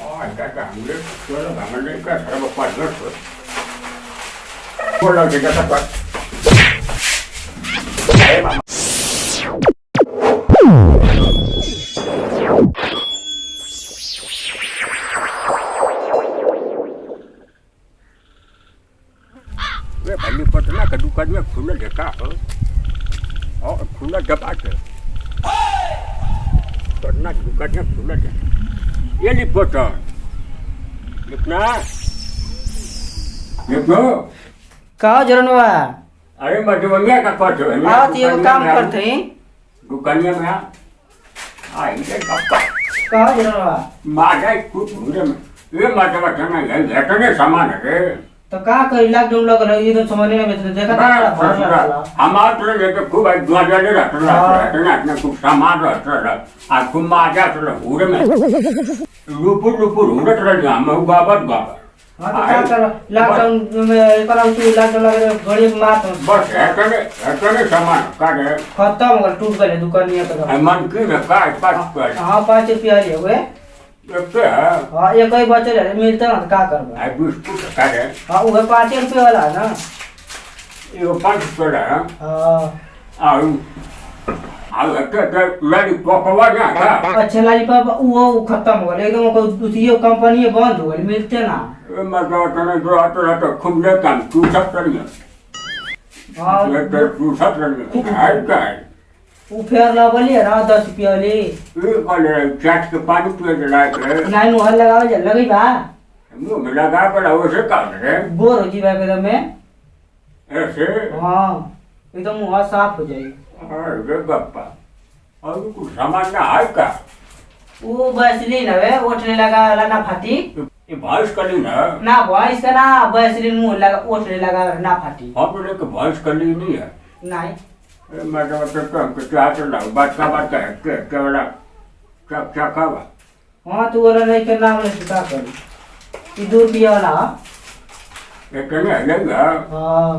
Kakak ambil, jual bangan ni kan saya bawa jual tu. Kalau kita dapat, saya mama. वे पहले पतना का दुकान में खुला देखा हो, और खुला दबा के, पतना दुकान में खुला देखा. ये लिपोटर. लिपना लिपो कहो जरनवा अरे मधुबनिया का कट है आओ तो एगो काम करते हैं दुकानिया में आ इधर कपा कहो जरनवा माजा खूब घूरे में ये माजा बचना है घटने सामान है तो का करी लॉकडाउन लगल है ये तो समझ नहीं में देखा था हमार तो ये तो खूब आज माजा ले रहता ना खूब सामान रहता आ खूब माजा तो घूरे में लुपुर उड़त रह हम बाबर बाबर हां तो क्या कर लॉकडाउन में कराऊ तू लॉकडाउन लगे घड़ी मार बस हटने सामान काटे खत्म हो गल टूट गए दुकानिया तो मन की में का 5 रुपया हां 5 रुपया लिए हुए लगते है हां एक ही बचे रहे मिलता ना का करबा आई बिस्कुट काटे हां वो 5 रुपया वाला है ना ये 5 रुपया है हां आ लगते लड़ी पकवा ना था अच्छा लॉलीपॉप वो खत्म हो गए एकदम कोई दूसरी कंपनी बंद हो गई मिलते ना मतलब तने जो आता तो खूब ले काम तू सब कर ले हां ले तू सब कर ले हाय काय वो फेर ला बोलिए ना 10 रुपया ले ये वाले चाट के पानी पिए चला के नहीं मुहर लगावे जे लगी बा मुंह में लगा पर वो से काम रे गोर हो जीवा एकदम में ऐसे हां एकदम मुंह साफ हो जाए अरे बापा और कुछ सामान ना है का वो वैसलीन है ओठने लगा ना फाटी ये भैंस कली ना वॉइस का ना वैसलीन मुंह लगा ओठने लगा ना फाटी हम बोले कि भैंस कली नहीं है नहीं मैं तो कम के क्या चल रहा बात का है क्या वाला क्या खावा हां तो वाला नहीं के नाम ले का कर ये 2 रुपया वाला ये कने लेगा हां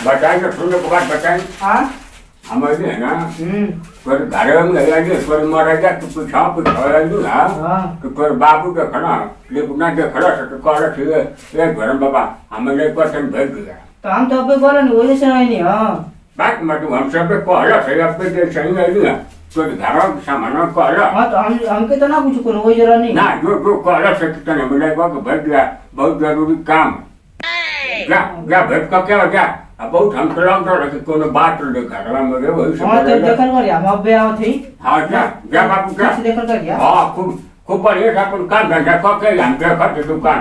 बताइए सुनने के बाद बताएं हां हमारे है ना पर घर में लगा दे पर मारा जा तो कुछ आप खड़ा नहीं ना तो पर बाबू के खड़ा लेकिन के खड़ा से तो कह रहे थे एक घर बाबा हमें एक पर्सन भेज दिया तो हम तो अब बोला नहीं वही से नहीं हां बात मत हम सब पे कहला से अब पे सही नहीं है तो घर का सामान कहला हां तो हम के तो ना कुछ करो वही जरा नहीं ना जो कहला से कितने मिलेगा कि भेज दिया बहुत जरूरी काम क्या भेज का क्या हो गया अब बहुत हम कलम तो रखे कोनो बात ले घर में रे वही सब हां तो देखल कर हम अब आओ थी हां क्या बाबू क्या देखल कर गया हां खूब बढ़िया था अपन काम धंधा क के हम पे खर्च दुकान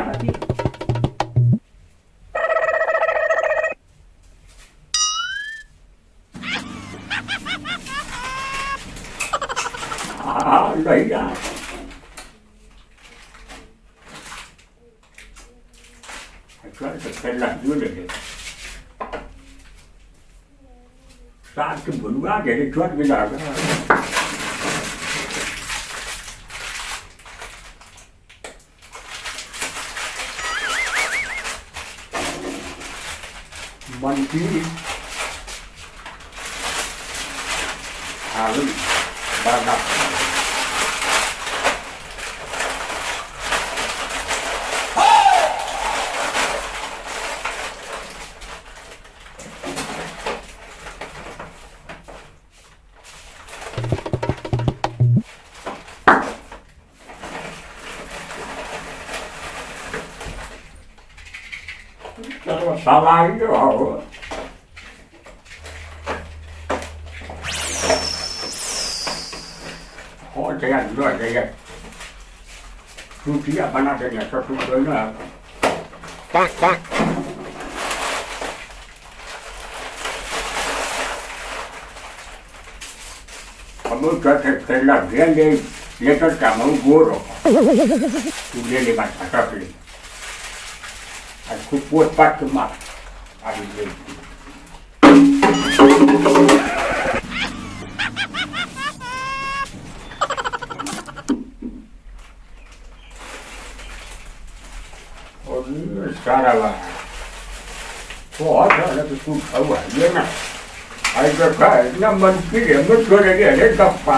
हां भैया अच्छा तो पहला जो ले साथ के बुलवा के छोड़ के जाएगा मन की आलू बागा साला ही हो जाएगा टूटिया बना देंगे सब कुछ ना हम कहते खेलना गेंद लेकर का मैं गोर तू ले ले बात फटक ले आज खूब पोत पाट के मार आगे ले और सारा वाला बहुत सारा तो तू खावा ये ना आई तो काय ना मनकी हेमत छोड़ेगे अरे गप्पा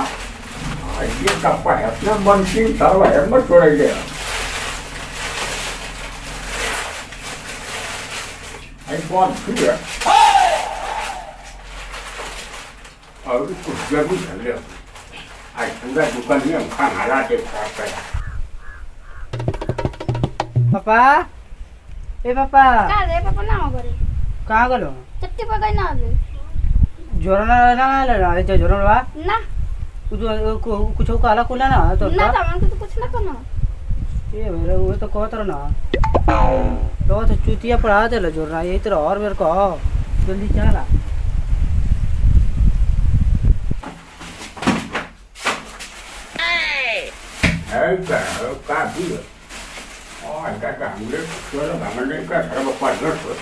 ये गप्पा है अपना मनकी सारा हेमत छोड़ेगे आई कौन फिर और कुछ जरूर चल रहे आई पूरा दुकान में खाना हारा के खराब करा पापा ए पापा का रे पापा ना करे कहाँ गलो चट्टी पकाई ना रे जोरना ना लड़ा जो जोरना बा ना कुछ काला कुला ना तो ना तमन के तो कुछ ना करना ये मेरे वो तो कहत रहा ना तो चुतिया पढ़ा दे लो जोरना यही तरह और मेरे को जल्दी चला है का भी और का हमरे चलो हमने का सारा बकवास न छोड़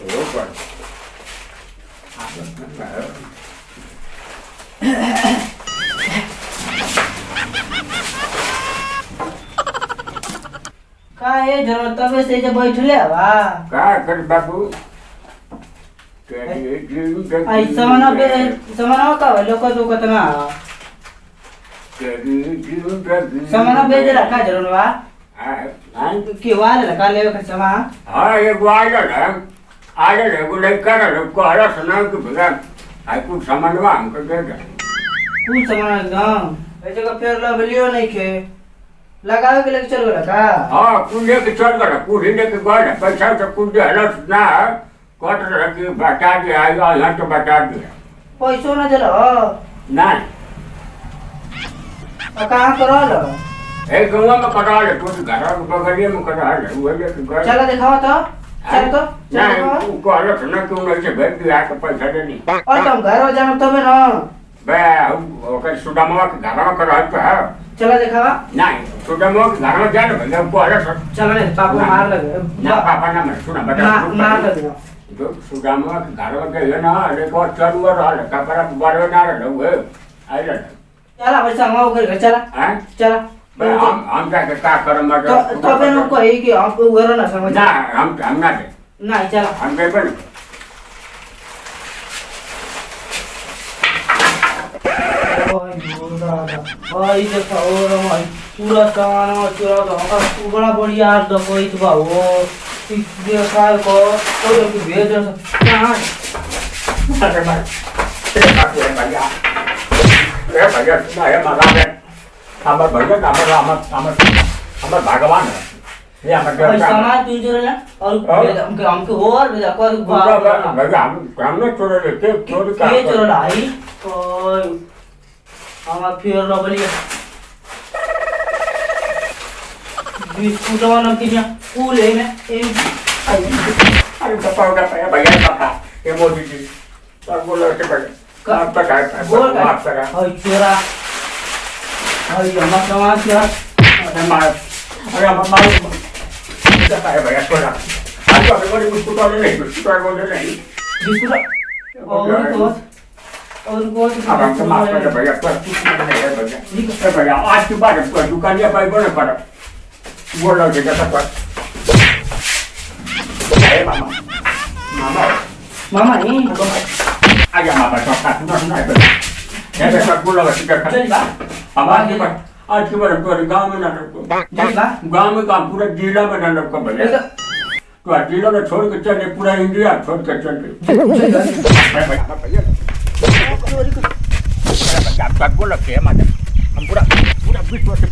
वो पर का है जरूरत तबे से जब बैठले बा का कर बाबू आई समाना का लोग तो कतना समाना बेच रखा जरूर बा कि वाले लगा ले का समा हाँ ये गुआला है आगे है वो लड़का है को हरा सुना के भगा आई कुछ सामानवा हमको दे दे कुछ समाना एकदम ऐसे का फेर ला लियो नहीं के लगावे के लेके चल गया का हाँ कुंडे के चल गया कुंडे के गए पैसा तो कुंडे हरा सुना कट रखी बता दिया आएगा यहाँ तो बता दिया पैसो ना चलो नहीं कहाँ करो लो एक गंगा में कटा ले तो घर के बगलिए में कटा ले वो ले के गए चलो दिखाओ तो चलो तो नहीं तू को हरा सुना क्यों नहीं से भेज दिया तो पैसा दे नहीं और तुम घर हो जाओ तबे ना बे ओके सुदामा के घर में करा तो है चलो दिखावा नहीं सुदामा के घर में जा ले भैया को हरा सुना चलो नहीं पापा मार लगे ना पापा ना मैं सुना बता मार लगे जो सुदामा के घर में गए ना अरे को चलुआ रहा कपड़ा बारे ना रहा वो आई रहा चला पैसा माओ कर चला हैं चला हम क्या करम तो तबे न को है कि हम उहरो ना समझ ना हम ना दे नहीं चला हम के बन ओए देखो और पूरा सामान चुरा दो बड़ा बढ़िया दो कोई तो बाबू देखा को तो कि भेज कहां अरे भाई भैया ए भैया सुना है मजा है हमार भैया हमार भगवान है ये हमारे सामान तू जो ना और हमके और भेजा कर भैया हम ना छोड़ लेते छोड़ का ये चोर लाई ओए हमार फिर रबली बिस्कुट वाला किया फूल है ना अरे पापा का भैया पापा ये मोदी जी पर बोलो से पड़े का पता है बोल माफ करा ओए चोरा ओए हमार सामान क्या अरे हमारे क्या है भैया छोड़ा आज तो हमारे बिस्कुट वाले नहीं बिस्कुट और को अब हमको माफ कर भैया पर कुछ नहीं है भैया भैया आज के बाद दुकान या पाई बने पड़ा बोल रहा है जैसा पर अरे मामा मामा मामा नहीं आजा मामा तो सुना सुना है ये देखो बोल रहा है क्या चल बा हमारे के आज के बाद तो गांव में ना रखो चल बा गांव में काम पूरा जिला में ना रखो भैया तो जिला में छोड़ के चले पूरा इंडिया छोड़ के चले भैया बोल रखे हैं हम पूरा विश्व से